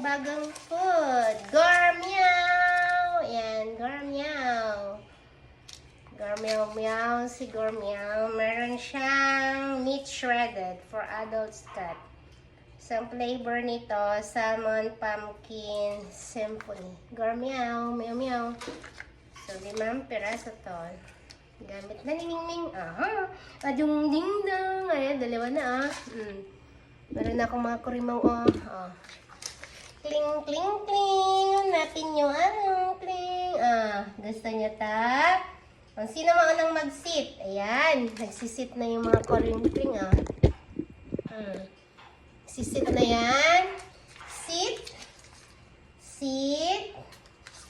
bagong food. Gormeow! Ayan, Gormeow. Gormeow meow. Si Gormeow. Meron siyang meat shredded for adults cut. Isang flavor nito, salmon, pumpkin, symphony. Gormeow, meow meow. So, 5 piraso to. Gamit na ningning. Aha! Adyung ding-dong. Ayan, 2 na Meron akong mga kurimaw. Kling, kling, kling. Hanapin nyo. Kling. Gusto nyo ta? Sino maunang mag-sit? Ayan. Nagsisit na yung mga kuring-kling. Sisit na yan. Sit. Sit.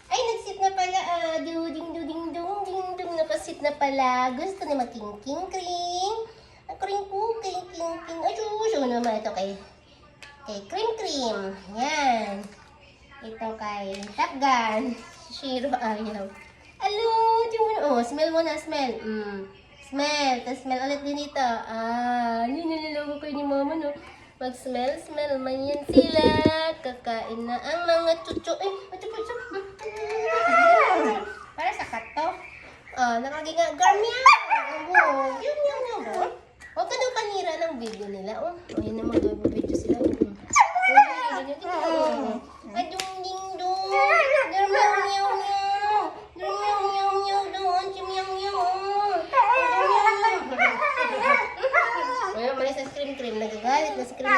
Ay, nag-sit na pala. Ding-ding-ding-dong. Nakasit na pala. Gusto na mag-king-king-kring. Kring po, king-king-king. Ay, suso naman ito kay Cream. Yan. Ito kay Top Gun. Shiro ayaw. Alo, smell mo na, smell. Smell. Tapos smell ulit din ito. Nilaloko kayo ni mama, no? Mag-smell man yan sila. Kakain na ang mga chucho. Para sa kato. Nakaginga. Garmeow. Yun. Huwag ka daw panira ng video nila. Ayun naman, video sila. Adung ding dong. Garmeow meow meow. Garmeow meow meow doon. Si meow meow. Ayun, malis na scream. Nagagalit na scream.